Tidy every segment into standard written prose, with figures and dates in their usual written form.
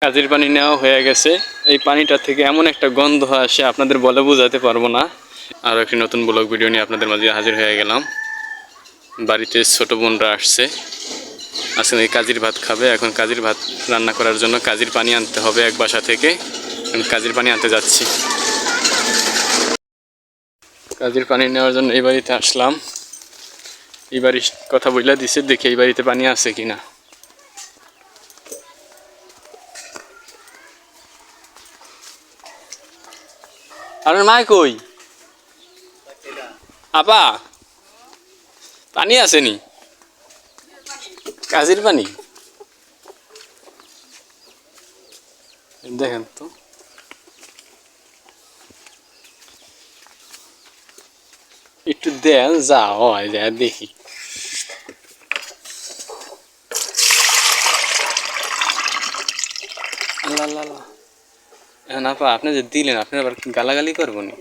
কাজের পানি নেওয়া হয়ে গেছে। এই পানিটা থেকে এমন একটা গন্ধ আসে আপনাদের বলে বোঝাতে পারবো না। আরও একটি নতুন ব্লগ ভিডিও নিয়ে আপনাদের মাঝে হাজির হয়ে গেলাম। বাড়িতে ছোট বোনরা আসছে, আজকে এই কাজির ভাত খাবে। এখন কাজির ভাত রান্না করার জন্য কাজির পানি আনতে হবে এক বাসা থেকে। কাজির পানি আনতে যাচ্ছি। কাজির পানি নেওয়ার জন্য এই বাড়িতে আসলাম। এই বাড়ির কথা বলে দিছে, দেখি এই বাড়িতে পানি আছে কিনা। আপনার মা কই? আপা, পানি আসেনি? কাজির পানি দেখেন তো। একটু দেন, যা হয় যা দেখি। আল্লাহ আল্লাহ আল্লাহ। এখন আপা আপনি যে দিলেন, আপনি আবার গালাগালি করবো নি?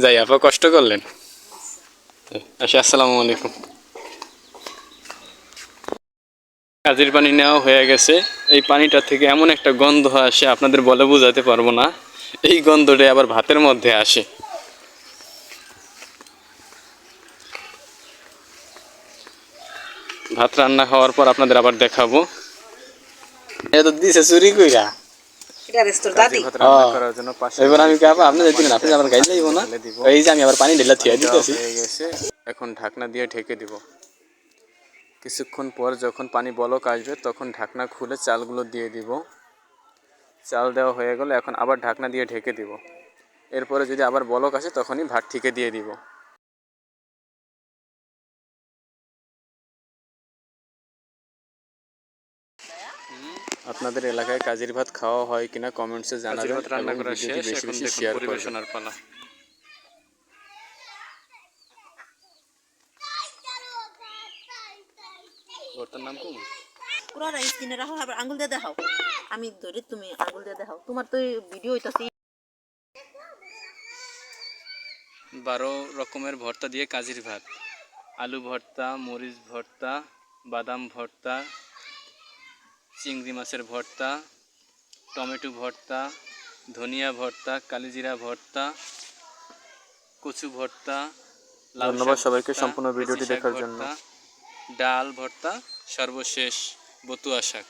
যাই আপা, কষ্ট করলেন। আচ্ছা, আসসালামু আলাইকুম। কাজের পানি নেওয়া হয়ে গেছে। এই পানিটা থেকে এমন একটা গন্ধ আসে আপনাদের বলে বোঝাতে পারবো না। এই গন্ধটা আবার ভাতের মধ্যে আসে। ভাত রান্না হওয়ার পর আপনাদের আবার দেখাবো। এটা তো দিছে চুরি কইরা। এবার আমি আপনি দিলেন, আপনি আবার গাইলে দিব না। এই যে আমি আবার পানি ঢেলা থিয়া দিতেছি। হয়ে গেছে, এখন ঢাকনা দিয়ে ঢেকে দিব। কিছুক্ষণ পর যখন পানি বলক আসবে তখন ঢাকনা খুলে চালগুলো দিয়ে দিব। চাল দেওয়া হয়ে গেলে এখন আবার ঢাকনা দিয়ে ঢেকে দিব। এরপরে যদি আবার বলক আসে তখনই ভাত ঠিকে দিয়ে দিব। আপনাদের এলাকায় কাজির ভাত খাওয়া হয় কিনা কমেন্টসে জানাবেন। রান্না করা শেষ, বেশি বেশি শেয়ার পরিবেশনার পালা। ওটার নাম কি? পুরো স্ক্রিনে রাখো, আবার আঙ্গুল দিয়ে দেখাও। আমি ধরে তুমি আঙ্গুল দিয়ে দেখাও। তোমার তো ভিডিও হইতাছে। 12 রকমের ভর্তা দিয়ে কাজির ভাত। আলু ভর্তা, মরিচ ভর্তা, বাদাম ভর্তা, চিংড়ি মাছের ভর্তা, টমেটো ভর্তা, ধনিয়া ভর্তা, কালিজিরা ভর্তা, কচু ভর্তা। ধন্যবাদ সবাইকে সম্পূর্ণ ভিডিওটি দেখার জন্য। ডাল ভর্তা, সর্বশেষ বতুয়া শাক।